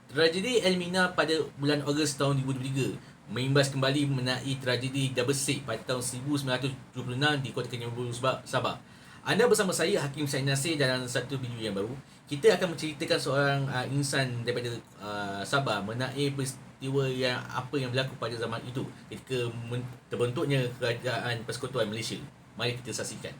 Tragedi Elmina pada bulan Ogos tahun 2023 mengimbas kembali mengenai tragedi Double Six pada tahun 1976 di Kota Kinabalu, Sabah. Anda bersama saya Hakim Said Nasir dalam satu video yang baru. Kita akan menceritakan seorang insan daripada Sabah mengenai peristiwa yang berlaku pada zaman itu ketika terbentuknya Kerajaan Persekutuan Malaysia. Mari kita saksikan.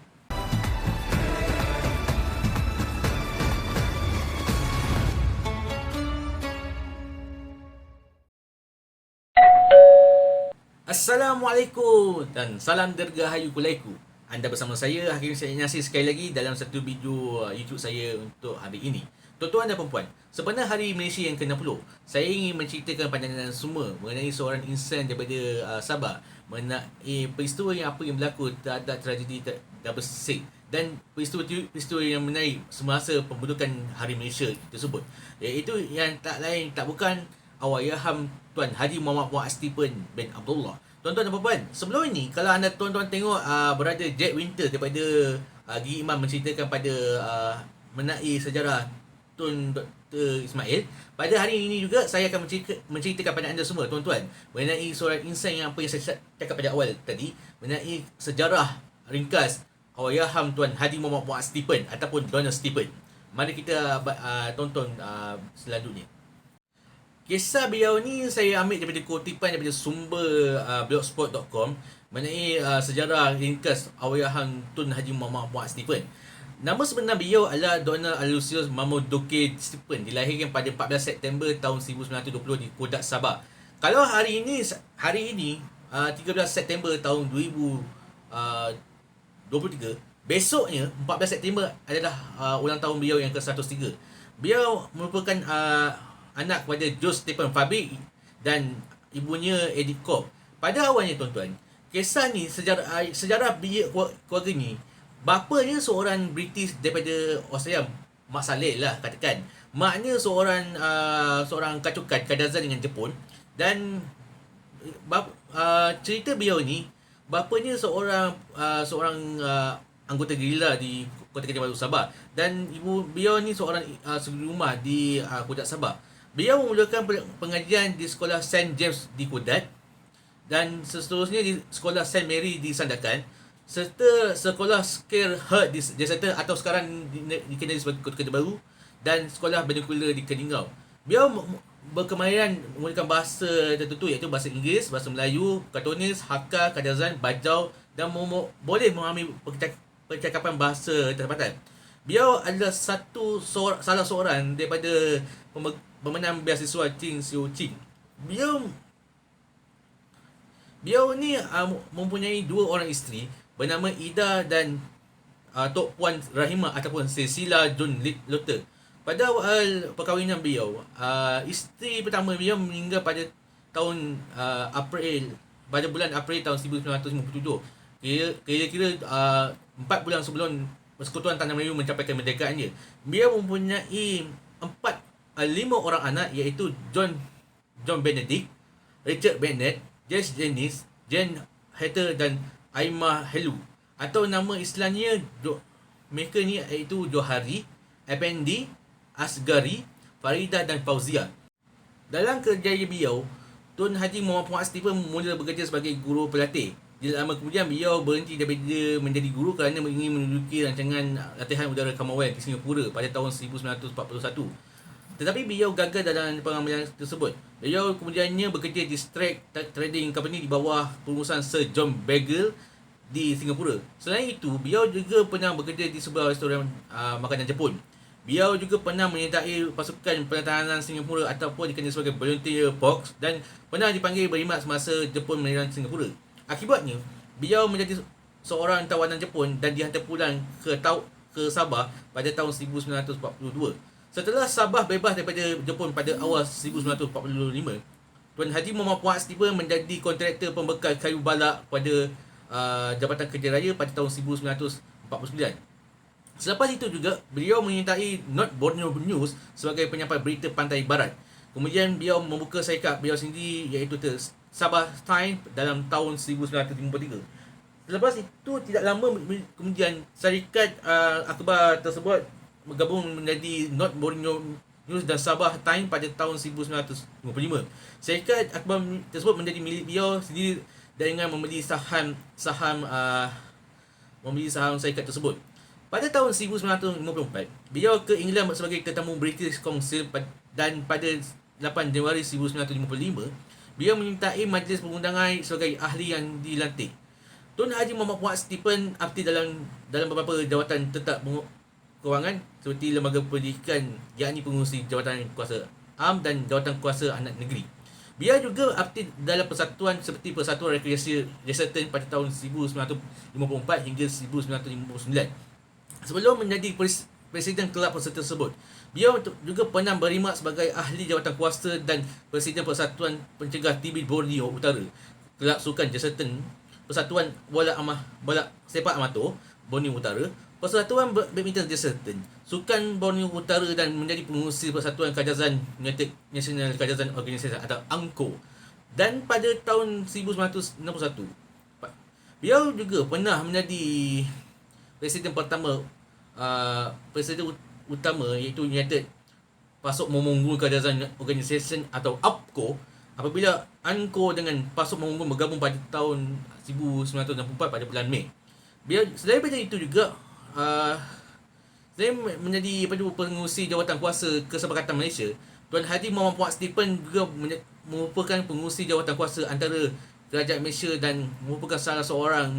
Assalamualaikum dan salam dirgahayu kulaiku. Anda bersama saya Hakim Syed Nasir sekali lagi dalam satu video YouTube saya untuk hari ini. Tuan-tuan dan puan-puan, sebenarnya Hari Malaysia yang ke-60, saya ingin menceritakan pandangan semua mengenai seorang insan daripada Sabah mengenai peristiwa yang berlaku terhadap tragedi Double Six dan peristiwa yang menarik semasa pembentukan Hari Malaysia tersebut, iaitu yang tak lain tak bukan Allahyarham Tuan Haji Muhammad Muaz Stephen bin Abdullah. Tuan-tuan dan puan-puan, sebelum ini kalau anda tuan-tuan tengok berada Jack Winter daripada Gigi Imam menceritakan pada mengenai sejarah Tun Dr. Ismail, pada hari ini juga saya akan menceritakan pada anda semua tuan-tuan mengenai seorang insan yang saya cakap pada awal tadi, mengenai sejarah ringkas Allahyarham Tuan Haji Muhammad Muaz Stephen ataupun Donald Stephen. Mari kita tonton selanjutnya. Kisah beliau ni saya ambil daripada kutipan daripada sumber blogspot.com mengenai sejarah ringkas Allahyarham Tun Haji Muhammad Muaz Stephen. Nama sebenar beliau adalah Donald Aloysius Mamudoke Stephen, dilahirkan pada 14 September tahun 1920 di Kodak, Sabah. Kalau hari ini 13 September tahun 2023, besoknya 14 September adalah ulang tahun beliau yang ke-103. Beliau merupakan anak kepada Jos Stephen Fabrik dan ibunya Edith Cobb. Pada awalnya tuan-tuan, kisah ni sejarah keluarga ni, bapanya seorang British daripada Australia, Mak Saleh lah katakan. Maknya seorang kacukan kadazan dengan Jepun, dan cerita beliau ni, bapanya seorang anggota gerila di Kota Kinabalu, Sabah, dan ibu beliau ni seorang suri rumah di Kodak, Sabah. Beliau memulakan pengajian di sekolah St. James di Kodat dan seterusnya di sekolah St. Mary di Sandakan, serta sekolah Scareheart di Jessata atau sekarang dikenali sebagai Kota Kinabalu, dan sekolah Binocular di Keningau. Beliau berkemahiran menggunakan bahasa tertentu, iaitu bahasa Inggeris, bahasa Melayu, Kantonis, Hakka, Kadazan, Bajau, dan boleh memahami percakapan bahasa tempatan. Beliau adalah salah seorang daripada pemenang beasiswa Ching Siu Ching. Beliau ni mempunyai dua orang isteri bernama Ida dan Tok Puan Rahimah ataupun Cecilia John Lotter. Pada awal perkahwinan beliau, isteri pertama beliau meninggal pada bulan April tahun 1957. Kira-kira 4 bulan sebelum Persekutuan Tanah Melayu mencapai kemerdekaannya. Beliau mempunyai 5 orang anak, iaitu John Benedict, Richard Bennett, Jess Dennis, Jane Hatter dan Aimah Helu. Atau nama Islamnya mereka ni iaitu Johari, Effendi, Asgari, Farida dan Fauzia. Dalam kerjaya beliau, Tun Haji Muhammad Muaz Stephen mula bekerja sebagai guru pelatih. Tidak lama kemudian beliau berhenti daripada menjadi guru kerana ingin menduduki rancangan latihan udara Commonwealth di Singapura pada tahun 1941. Tetapi beliau gagal dalam pengambilan tersebut. Beliau kemudiannya bekerja di Strait Trading Company di bawah pengurusan Sir John Bagel di Singapura. Selain itu, beliau juga pernah bekerja di sebuah restoran makanan Jepun. Beliau juga pernah menyertai pasukan pertahanan Singapura ataupun dikenali sebagai Volunteer Force, dan pernah dipanggil berkhidmat semasa Jepun menyerang Singapura. Akibatnya, beliau menjadi seorang tawanan Jepun dan dihantar pulang ke Sabah pada tahun 1942. Setelah Sabah bebas daripada Jepun pada awal 1945, Tuan Haji Muhammad Muaz Stephen menjadi kontraktor pembekal kayu balak pada Jabatan Kerja Raya pada tahun 1949. Selepas itu juga, beliau menyertai North Borneo News sebagai penyampai berita pantai barat. Kemudian beliau membuka syarikat beliau sendiri, iaitu Sabah Times dalam tahun 1953. Selepas itu tidak lama kemudian syarikat akhbar tersebut bergabung menjadi North Borneo Yunus dan Sabah Time pada tahun 1955. Syarikat akhbar tersebut menjadi milik beliau sendiri dengan membeli saham syarikat tersebut. Pada tahun 1954, beliau ke England sebagai tetamu British Council dan pada 8 Januari 1955, beliau menyertai majlis perundangan sebagai ahli yang dilantik. Tun Haji Muhammad Fuad Stephen aktif dalam beberapa jawatan tetap kewangan seperti Lembaga Pendidikan, yakni pengurusi Jawatan Kuasa Am dan Jawatan Kuasa Anak Negeri. Beliau juga aktif dalam persatuan seperti Persatuan Rekreasi Leicester pada tahun 1954 hingga 1959. Sebelum menjadi Presiden kelab tersebut, beliau juga pernah berkhidmat sebagai ahli jawatan kuasa dan Presiden Persatuan Pencegah TB Borneo Utara, Kelab Sukan Jeseton, Persatuan Bola Sepak Amatur Borneo Utara, Persatuan Badminton Jeseton, Sukan Borneo Utara dan menjadi pengurusi Persatuan Kajazan United National Kajazan Organisation atau ANKO. Dan pada tahun 1961, beliau juga pernah menjadi Presiden utama iaitu United Pasok Memunggul Kajazan Organisation atau APCO, apabila ANKO dengan Pasok Memunggul bergabung pada tahun 1964 pada bulan Mei. Selain daripada itu juga selain menjadi pengurusi jawatan kuasa Kesepakatan Malaysia, Tuan Haji Muhammad Fuad Stephen juga merupakan pengurusi jawatan kuasa antara Kerajaan Malaysia dan merupakan salah seorang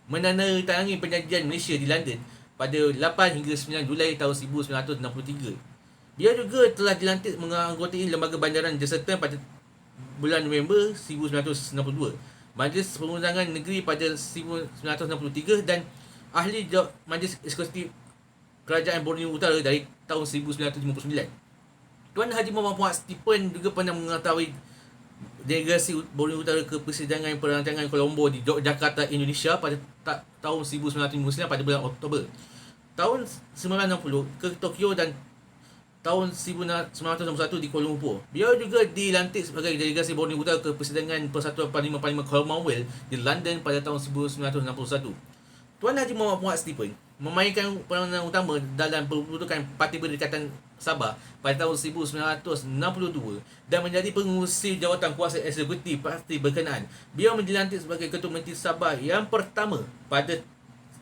menandatangani perjanjian Malaysia di London pada 8 hingga 9 Julai tahun 1963. Dia juga telah dilantik menganggotai Lembaga Bandaran Jeseton pada bulan November 1962, Majlis Perundangan Negeri pada 1963 dan ahli Majlis Eksekutif Kerajaan Borneo Utara dari tahun 1959. Tuan Haji Muhammad Fuad Stephen juga pernah mengetahui delegasi Borneo Utara ke Persidangan Perancangan Colombo di Yogyakarta, Indonesia pada tahun 1959 pada bulan Oktober. Tahun 1960 ke Tokyo dan tahun 1961 di Kuala Lumpur. Beliau juga dilantik sebagai delegasi Borneo Utara ke Persidangan Persatuan Parlimen Commonwealth di London pada tahun 1961. Tuan Haji Muhammad Fuad Stephen memainkan peranan utama dalam pembentukan Parti Berdekatan Sabah pada tahun 1962 dan menjadi pengurusi jawatan kuasa eksekutif parti berkenaan. Beliau dilantik sebagai Ketua Menteri Sabah yang pertama pada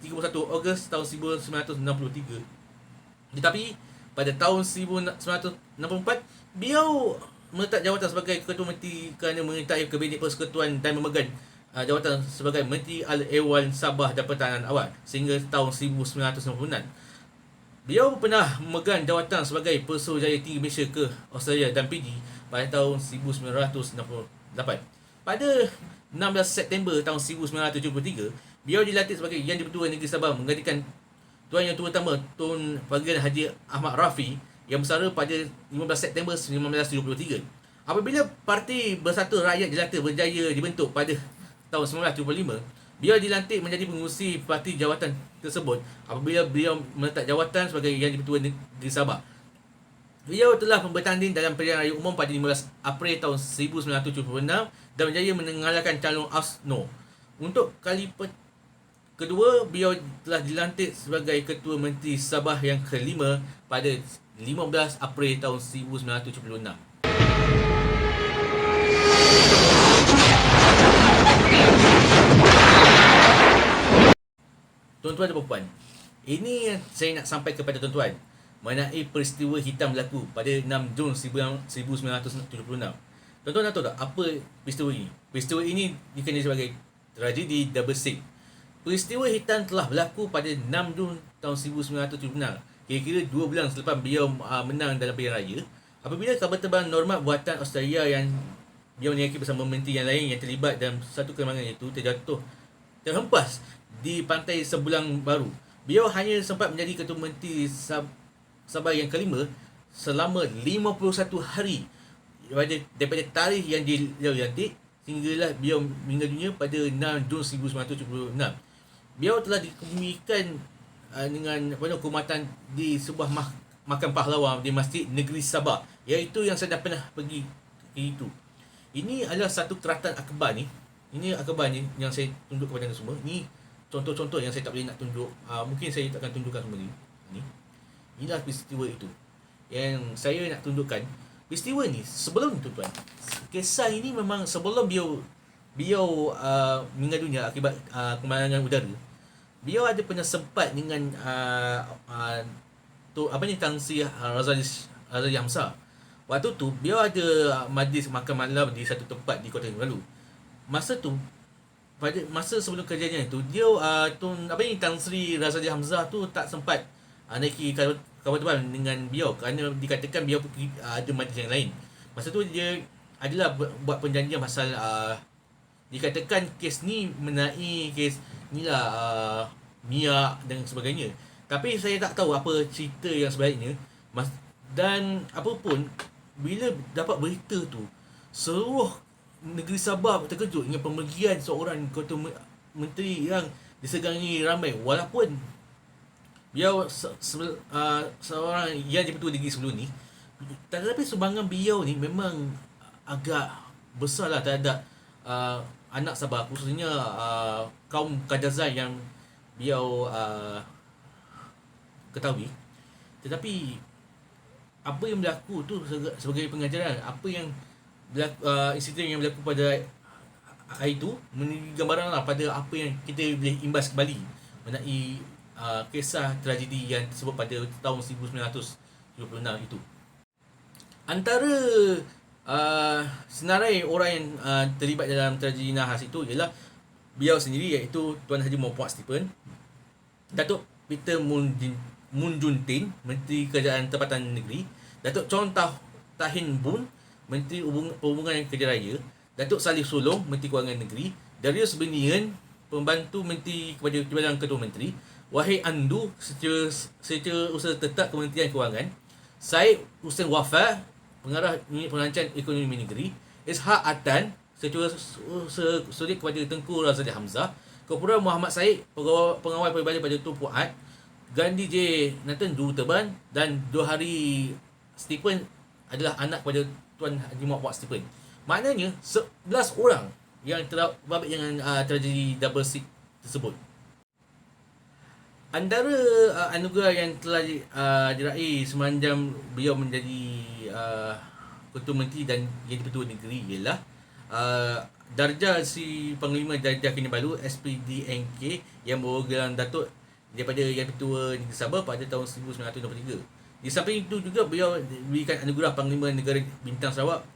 31 Ogos tahun 1963. Tetapi pada tahun 1964, beliau meletak jawatan sebagai Ketua Menteri kerana menyertai Kabinet Persekutuan dan memegang jawatan sebagai Menteri Al-Ewan Sabah dan Pertahanan Awal sehingga tahun 1996. Beliau pernah memegang jawatan sebagai Pesuruhjaya Tinggi Malaysia ke Australia dan Fiji pada tahun 1968. Pada 16 September tahun 1973, beliau dilantik sebagai Yang di-Pertua Negeri Sabah menggantikan Tuan Yang Terutama Tun Fadil Haji Ahmad Rafi yang bersara pada 15 September 1973. Apabila Parti Bersatu Rakyat Jelata berjaya dibentuk pada tahun 1975, beliau dilantik menjadi pengurusi parti jawatan tersebut apabila beliau meletak jawatan sebagai Yang di-Pertua Negeri Sabah. Beliau telah bertanding dalam pilihan raya umum pada 15 April tahun 1976 dan berjaya mengalahkan calon UMNO. Untuk kali kedua, beliau telah dilantik sebagai Ketua Menteri Sabah yang kelima pada 15 April tahun 1976. Tuan-tuan dan puan-puan, ini yang saya nak sampai kepada tuan-tuan mengenai peristiwa hitam berlaku pada 6 Jun 1976. Tuan-tuan nak tahu tak apa peristiwa ini? Peristiwa ini dikenali sebagai tragedi Double Six. Peristiwa hitam telah berlaku pada 6 Jun tahun 1976, kira-kira 2 bulan selepas beliau menang dalam pilihan raya, apabila kapal terbang Normat buatan Australia yang beliau menaiki bersama menteri yang lain yang terlibat dalam satu kemalangan itu terhempas di pantai Sebulang Baru. Beliau hanya sempat menjadi Ketua Menteri Sabah yang kelima selama 51 hari daripada tarikh yang dilantik sehinggalah beliau meninggal dunia pada 6 Jun 1976. Beliau telah dikebumikan dengan khidmatan di sebuah makam pahlawan di Masjid Negeri Sabah, iaitu yang saya dah pernah pergi itu. Ini adalah satu keratan akhbar ni. Ini akhbar ni yang saya tunjuk kepada anda semua. Ni contoh-contoh yang saya tak boleh nak tunjuk. Mungkin saya tak akan tunjukkan semua ni. Inilah peristiwa itu. yang saya nak tunjukkan. Peristiwa ni sebelum ni tuan-tuan, kisah ini memang sebelum beliau meninggal dunia akibat kemalangan udara, beliau ada pernah sempat dengan Tan Sri Razali Hamzah. Waktu tu beliau ada majlis makan malam di satu tempat di Kota Kinabalu. Masa tu, pada masa sebelum kejadian itu, dia Tan Sri Razali Hamzah tu tak sempat naiki kapal terbang dengan beliau kerana dikatakan beliau ada majlis yang lain. Masa tu dia adalah buat perjanjian pasal dikatakan kes ni mengenai kes ni lah, minyak dan sebagainya. Tapi saya tak tahu apa cerita yang sebaliknya. Dan apa pun, bila dapat berita tu, seluruh negeri Sabah terkejut dengan pemergian seorang Ketua Menteri yang disegani ramai. Walaupun beliau seorang yang di-Pertua Negeri sebelum ni, tetapi sumbangan beliau ni memang agak besar lah terhadap anak Sabah, khususnya kaum Kadazan yang beliau ketahui. Tetapi apa yang berlaku tu sebagai pengajaran, apa yang insiden yang berlaku pada hari itu menjadi gambaran lah pada apa yang kita boleh imbas kembali mengenai kisah tragedi yang disebut pada tahun 1976 itu. Antara senarai orang yang terlibat dalam tragedi nahas itu ialah beliau sendiri, iaitu Tuan Haji Muhammad Stephen, Datuk Peter Mun Jun Tin, Menteri Kerajaan Tempatan Negeri, Datuk Chong Tahin Bun, Menteri Perhubungan dan Kerja Raya, Datuk Salih Sulong, Menteri Kewangan Negeri, Darius Benian, Pembantu Menteri kepada Timbalan Ketua Menteri, Wahid Andu, Setiausaha Usaha Tetap Kementerian Kewangan, Syed Hussein Wafa, Pengarah Unit Perancangan Ekonomi Negeri, Ishak Atan, Setiausaha Sulit kepada Tengku Razali Hamzah, Korporal Muhammad Said, Pengawal Peribadi pada Tun Puat, Gandhi J. Nathan Juruterban, dan Johari Stephen adalah anak kepada Tuan Haji Muhammad Stephen. Maknanya 11 orang yang terlibat dengan tragedi double seat tersebut. Antara anugerah yang telah diraih semenjam beliau menjadi Ketua Menteri dan Jadi Pertua Negeri ialah darjah si Panglima Darjah Kinabalu SPDNK yang membawa gelar Datuk daripada Yang Pertua Negeri Sabah pada tahun 1923. Di samping itu juga beliau diberikan anugerah Panglima Negara Bintang Sarawak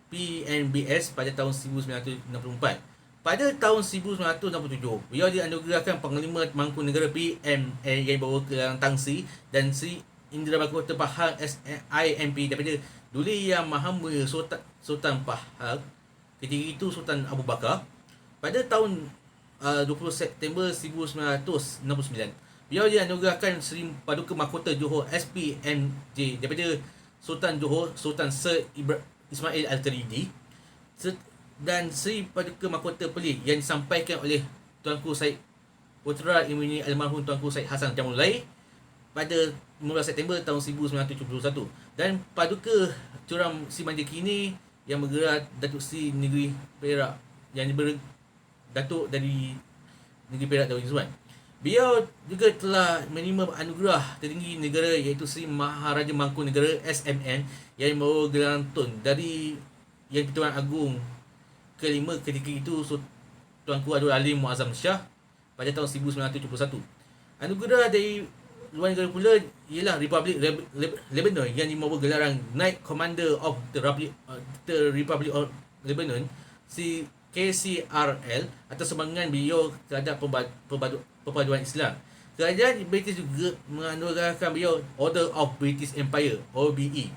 PNBS pada tahun 1964. Pada tahun 1967, beliau dianugerahkan Panglima Mangkunegara PMN yang bawa gelar Tan Sri dan Sri Indra Mahkota Pahang SIMP daripada Duli Yang Maha Mulia Sultan Pahang, ketika itu Sultan Abu Bakar. Pada tahun 20 September 1969, beliau dianugerahkan Sri Paduka Mahkota Johor SPMJ daripada Sultan Johor Sultan Sir Ismail Al-Karidi, dan Sri Paduka Mahkota Pelik yang disampaikan oleh Tuanku Syed Putera Imini almarhum Tuanku Syed Hasan Jamulai pada 15 September tahun 1971, dan Paduka Curam Si Manja Kini yang bergelar Datuk Sri Negeri Perak yang Datuk dari Negeri Perak Darul Izzuan. Beliau juga telah menerima anugerah tertinggi negara iaitu Sri Maharaja Mangkunegara SMN yang membawa gelaran Tun dari Yang Pertuan Agong kelima ketika itu Tuanku Abdul Alim Muazzam Shah pada tahun 1971. Anugerah dari luar negara pula ialah Republik Lebanon yang membawa gelaran Knight Commander of the Republic of Lebanon KCRL atas sumbangan beliau terhadap perpaduan Islam. Kerajaan British juga menganugerahkan beliau Order of British Empire OBE.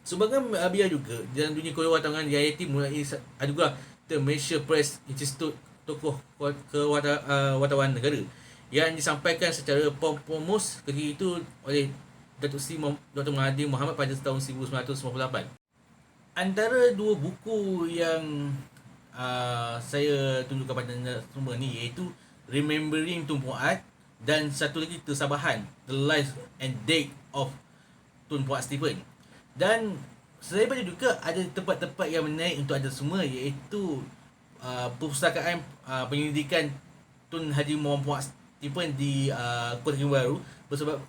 Sumbangan beliau juga dalam dunia kewartawanan iaitu mulai anugerah The Malaysia Press Institute Tokoh Kewartawan Negara yang disampaikan secara pompous ketika itu oleh Datuk Seri Dr. Mahathir Mohamad pada tahun 1998. Antara dua buku yang saya tunjukkan pada anda semua ni iaitu Remembering Tun Puat dan satu lagi Tersabahan, The Life and Death of Tun Puat Stephen. Dan saya baca juga ada tempat-tempat yang menaik untuk anda semua iaitu perpustakaan penyelidikan Tun Haji Muhammad Puat Stephen di Kota Kinabalu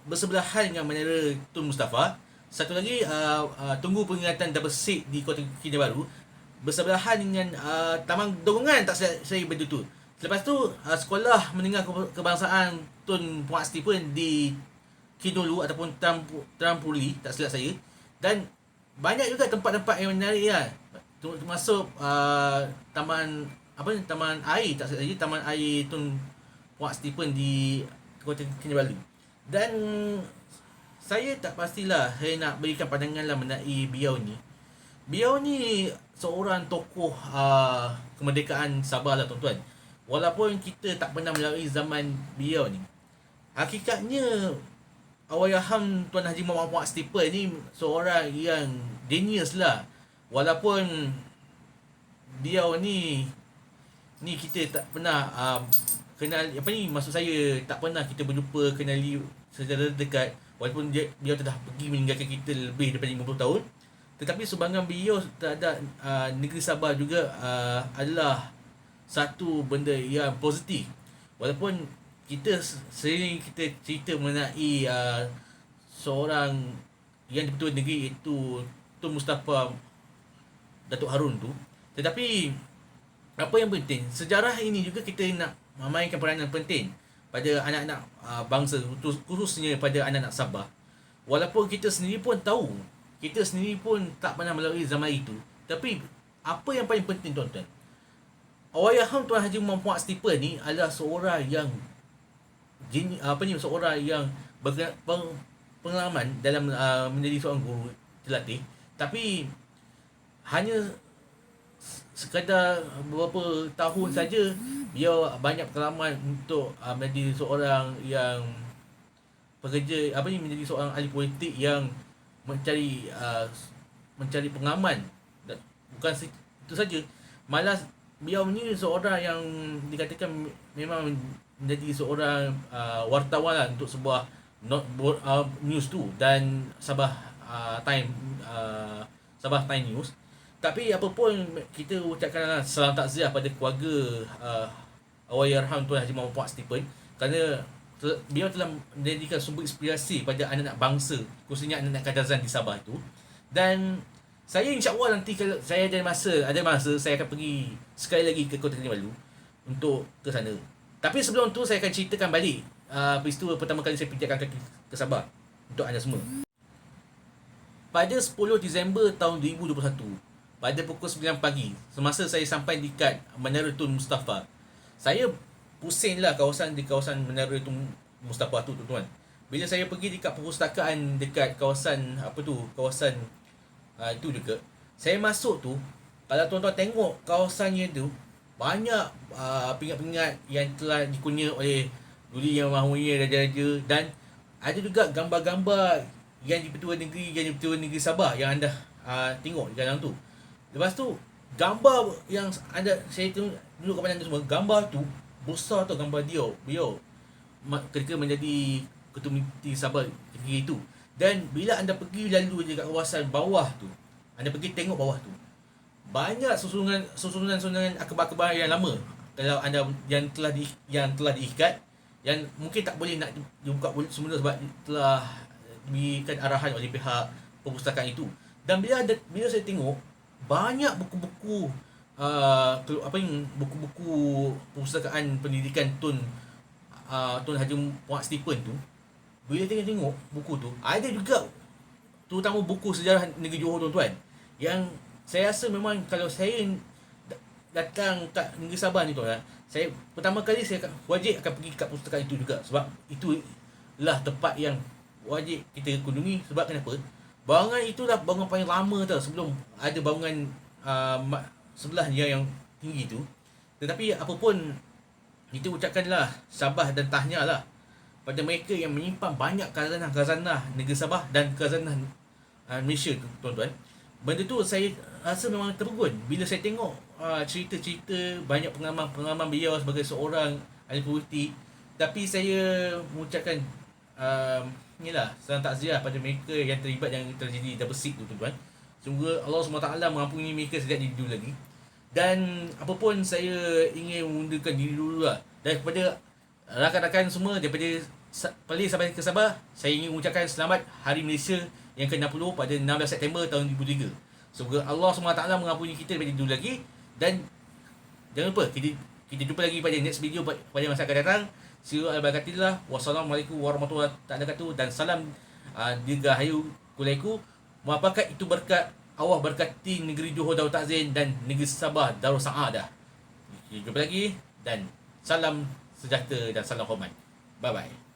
bersebelahan dengan Menara Tun Mustafa. Satu lagi, tunggu peringatan double seat di Kota Kinabalu bersebelahan dengan Taman Dorongan, tak silap saya benda tu. Lepas tu sekolah menengah kebangsaan Tun Puan Stephen di Kidulu ataupun Trampuli, tak silap saya. Dan banyak juga tempat-tempat yang menarik ya. Termasuk taman taman air, tak silap saya, taman air Tun Puan Stephen di Kota Kinabalu. Dan saya tak pastilah saya nak berikan pandangan lah mengenai beliau ni. Beliau ni seorang tokoh kemerdekaan Sabah lah tuan-tuan. Walaupun kita tak pernah melalui zaman beliau ni, hakikatnya Allahyarham Tuan Haji Muhammad Stephen ni seorang yang genius lah. Walaupun beliau ni kita tak pernah kenal, maksud saya tak pernah kita berjumpa, kenali secara dekat. Walaupun beliau telah pergi meninggalkan kita lebih daripada 50 tahun, tetapi sumbangan beliau terhadap negeri Sabah juga adalah satu benda yang positif. Walaupun kita sering kita cerita mengenai seorang yang di-Pertua Negeri iaitu Tun Mustafa Datuk Harun tu, tetapi apa yang penting, sejarah ini juga kita nak memainkan peranan penting pada anak-anak bangsa, khususnya pada anak-anak Sabah. Walaupun kita sendiri pun tahu, kita sendiri pun tak pernah melalui zaman itu, tapi apa yang paling penting tuan-tuan, Allahyarham Tuan Haji Muhammad Stephen ni adalah seorang yang seorang yang pengalaman dalam menjadi seorang guru terlatih, tapi hanya sekadar beberapa tahun saja dia banyak pengalaman untuk menjadi seorang yang pekerja menjadi seorang ahli politik yang mencari pengalaman. Dan bukan itu saja, malah beliau ni seorang yang dikatakan memang menjadi seorang wartawan lah untuk sebuah news tu, dan Sabah Time News. Tapi apapun, kita ucapkan salam takziah pada keluarga Allahyarham Tuan Haji Muhammad Stephen, kerana beliau telah menjadikan sumber inspirasi pada anak-anak bangsa, khususnya anak-anak Kadazan di Sabah itu. Dan saya insya-Allah nanti kalau saya ada masa saya akan pergi sekali lagi ke Kota Kinabalu untuk ke sana. Tapi sebelum tu saya akan ceritakan balik peristiwa pertama kali saya pijakkan kaki ke Sabah untuk anda semua. Pada 10 Disember tahun 2021, pada pukul 9 pagi, semasa saya sampai dekat Menara Tun Mustafa, saya pusinglah di kawasan Menara Tun Mustafa tu tuan-tuan. Bila saya pergi dekat perpustakaan dekat kawasan itu juga, saya masuk tu, kalau tuan-tuan tengok kawasannya tu, banyak pingat-pingat yang telah dikunyah oleh Duli Yang Maha Mulia Raja-Raja, dan ada juga gambar-gambar yang di-Pertua Negeri Sabah yang anda tengok di dalam tu. Lepas tu, gambar yang saya tunjuk kepada anda semua, gambar tu besar tu, gambar beliau ketika menjadi Ketua Menti Sabah ketika itu. Dan bila anda pergi lalu dekat kawasan bawah tu, anda pergi tengok bawah tu, banyak susunan akhbar-akhbar yang lama, kalau anda yang telah diikat, yang mungkin tak boleh nak dibuka semula sebab telah diberikan arahan oleh pihak perpustakaan itu. Dan bila saya tengok banyak buku-buku buku-buku perpustakaan pendidikan Tun Haji Muhammad Stephen tu, bila tengok buku tu, ada juga terutama buku sejarah negeri Johor tuan-tuan, yang saya rasa memang kalau saya datang kat negeri Sabah ni tuan, saya pertama kali saya wajib akan pergi kat perpustakaan itu juga, sebab itulah tempat yang wajib kita kunjungi. Sebab kenapa? Bangunan itu dah bangunan paling lama tau, sebelum ada bangunan sebelahnya yang tinggi tu. Tetapi apapun, kita ucapkanlah Sabah dan tahniah lah pada mereka yang menyimpan banyak khazanah negeri Sabah dan khazanah Malaysia tuan-tuan. Benda tu saya rasa memang terpegun bila saya tengok cerita-cerita banyak pengalaman beliau sebagai seorang ahli politik. Tapi saya mengucapkan inilah salam takziah pada mereka yang terlibat yang terjadi double seat tu tuan-tuan. Semoga Allah SWT mengampuni mereka sejak dulu lagi. Dan apapun, saya ingin mengundurkan diri dulu lah. Dan kepada rakan-rakan semua daripada Paling sampai ke Sabah, saya ingin mengucapkan selamat Hari Malaysia yang ke-60 pada 16 September tahun 2003. Semoga Allah SWT mengampuni kita daripada dulu lagi. Dan jangan lupa, kita jumpa lagi pada next video pada masa akan datang. See you al-barakatillah. Wassalamualaikum warahmatullahi wabarakatuh. Dan salam dirgahayu kulaiku. Apakah itu berkat Allah berkati negeri Johor Darul Takzin dan negeri Sabah Darul Saadah. Kita jumpa lagi dan salam sejahtera dan salam hormat. Bye bye.